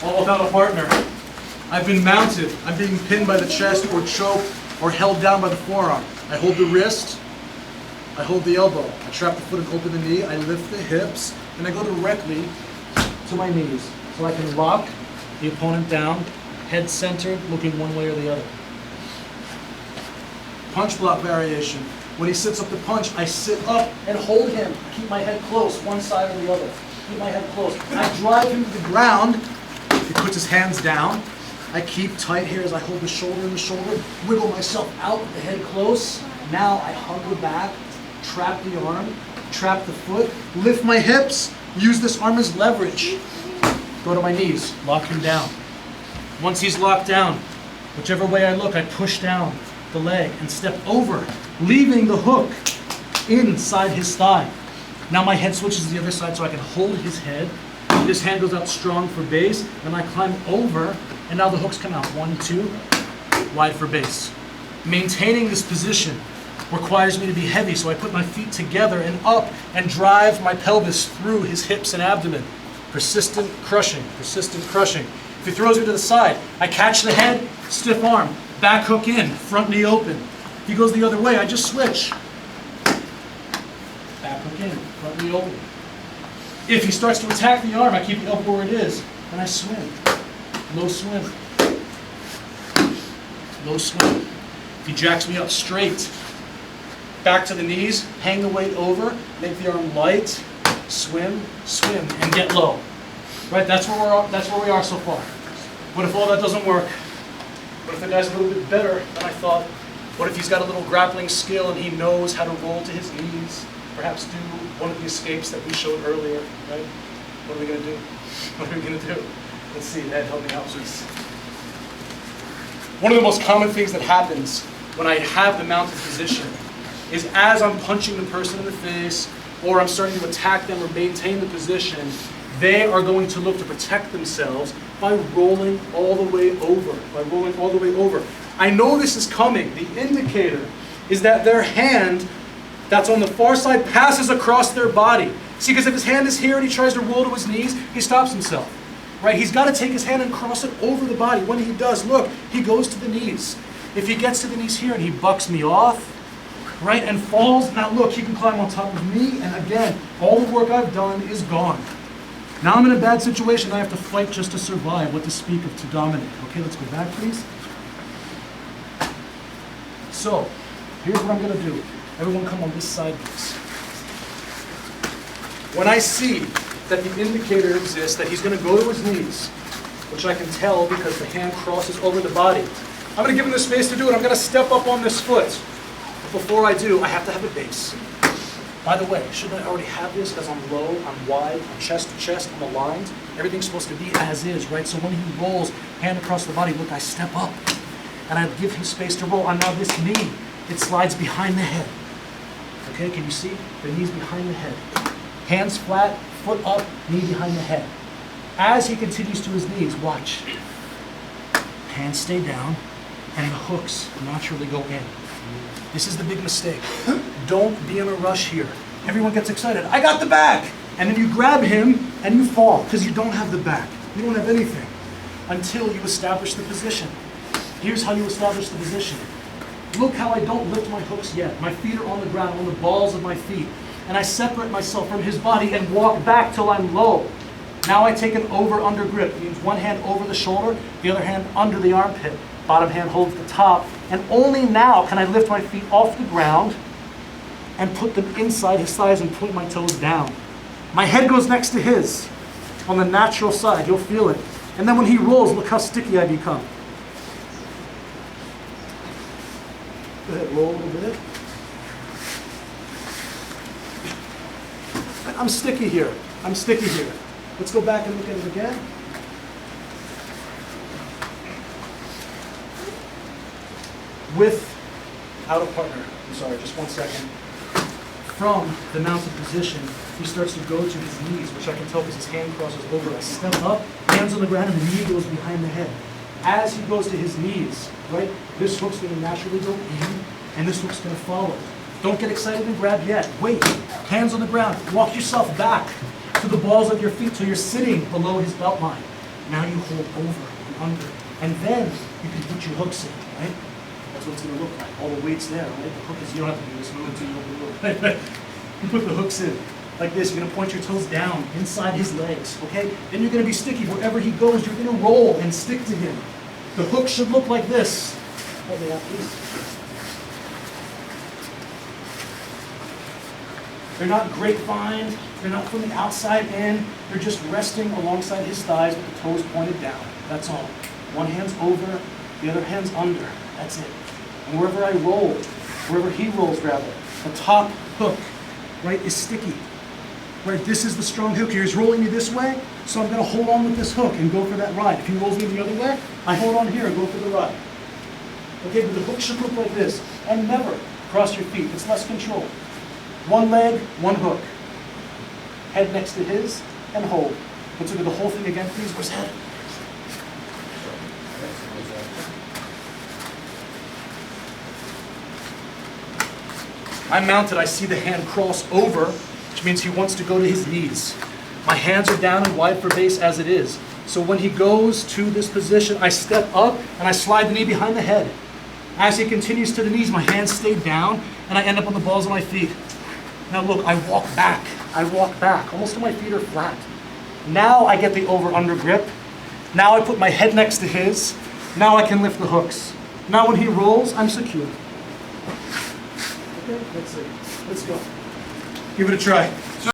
all about a partner. I've been mounted. I'm being pinned by the chest or choked or held down by the forearm. I hold the wrist, I hold the elbow. I trap the foot and open the knee. I lift the hips, and I go directly to my knees. So I can lock the opponent down, head centered, looking one way or the other. Punch block variation. When he sits up to punch, I sit up and hold him. Keep my head close, one side or the other. Keep my head close. I drive him to the ground. He puts his hands down. I keep tight here as I hold the shoulder and the shoulder. Wiggle myself out with the head close. Now I hug the back, trap the arm, trap the foot, lift my hips, use this arm as leverage. Go to my knees, lock him down. Once he's locked down, whichever way I look, I push down the leg and step over, leaving the hook inside his thigh. Now my head switches to the other side so I can hold his head. This hand goes out strong for base, and I climb over, and now the hooks come out. 1, 2, wide for base. Maintaining this position requires me to be heavy, so I put my feet together and up and drive my pelvis through his hips and abdomen. Persistent crushing, persistent crushing. If he throws me to the side, I catch the head, stiff arm, back hook in, front knee open. If he goes the other way, I just switch. Back hook in, front knee open. If he starts to attack the arm, I keep the elbow where it is, and I swim. Low swim. Low swim. If he jacks me up straight, back to the knees, hang the weight over, make the arm light, swim, swim, and get low. Right, that's where we are so far. What if all that doesn't work? What if the guy's a little bit better than I thought? What if he's got a little grappling skill and he knows how to roll to his knees? Perhaps do one of the escapes that we showed earlier, right? What are we going to do? What are we going to do? Let's see, Ed, help me out, please. One of the most common things that happens when I have the mounted position is as I'm punching the person in the face or I'm starting to attack them or maintain the position, they are going to look to protect themselves by rolling all the way over, I know this is coming. The indicator is that their hand that's on the far side passes across their body. See, because if his hand is here and he tries to roll to his knees, he stops himself. Right? He's got to take his hand and cross it over the body. When he does, look, he goes to the knees. If he gets to the knees here and he bucks me off, right, and falls, now look, he can climb on top of me, and again, all the work I've done is gone. Now I'm in a bad situation. I have to fight just to survive, what to speak of to dominate. Okay, let's go back, please. So, here's what I'm going to do. Everyone come on this side, please. When I see that the indicator exists, that he's going to go to his knees, which I can tell because the hand crosses over the body, I'm going to give him the space to do it. I'm going to step up on this foot. But before I do, I have to have a base. By the way, shouldn't I already have this because I'm low, I'm wide, I'm chest to chest, I'm aligned? Everything's supposed to be as is, right? So when he rolls, hand across the body, look, I step up. And I give him space to roll. And now this knee, it slides behind the head. Okay, can you see? The knee's behind the head. Hands flat, foot up, knee behind the head. As he continues to his knees, watch. Hands stay down, and the hooks naturally go in. This is the big mistake. Don't be in a rush here. Everyone gets excited. I got the back! And then you grab him, and you fall, because you don't have the back. You don't have anything until you establish the position. Here's how you establish the position. Look how I don't lift my hooks yet. My feet are on the ground, on the balls of my feet. And I separate myself from his body and walk back till I'm low. Now I take an over-under grip. It means one hand over the shoulder, the other hand under the armpit. Bottom hand holds the top. And only now can I lift my feet off the ground and put them inside his thighs and point my toes down. My head goes next to his on the natural side. You'll feel it. And then when he rolls, look how sticky I become. Go ahead, roll a little bit. I'm sticky here. I'm sticky here. Let's go back and look at it again. Without a partner. I'm sorry, just 1 second. From the mounted position, he starts to go to his knees, which I can tell because his hand crosses over. I step up, hands on the ground, and the knee goes behind the head. As he goes to his knees, right, this hook's going to naturally go in, and this hook's going to follow. Don't get excited and grab yet. Wait. Hands on the ground. Walk yourself back to the balls of your feet so you're sitting below his belt line. Now you hold over and under. And then you can put your hooks in, right? That's what it's gonna look like. All the weight's there, right? The hook is, you don't have to do this, move until you open the hook. You put the hooks in. Like this, you're gonna point your toes down inside his legs, okay? Then you're gonna be sticky. Wherever he goes, you're gonna roll and stick to him. The hook should look like this. Hold me out, please. They're not grapevine, they're not from the outside in, they're just resting alongside his thighs with the toes pointed down. That's all. One hand's over, the other hand's under. That's it. And wherever I roll, wherever he rolls rather, the top hook, right, is sticky. Right, this is the strong hook here. He's rolling me this way, so I'm gonna hold on with this hook and go for that ride. If he rolls me the other way, I hold on here and go for the ride. Okay, but the hook should look like this. And never cross your feet, it's less control. One leg, one hook. Head next to his, and hold. Let's look at the whole thing again, please. Where's head? I'm mounted, I see the hand cross over, which means he wants to go to his knees. My hands are down and wide for base as it is. So when he goes to this position, I step up and I slide the knee behind the head. As he continues to the knees, my hands stay down and I end up on the balls of my feet. Now look, I walk back, almost till my feet are flat. Now I get the over-under grip. Now I put my head next to his. Now I can lift the hooks. Now when he rolls, I'm secure. Okay, let's see. Let's go. Give it a try.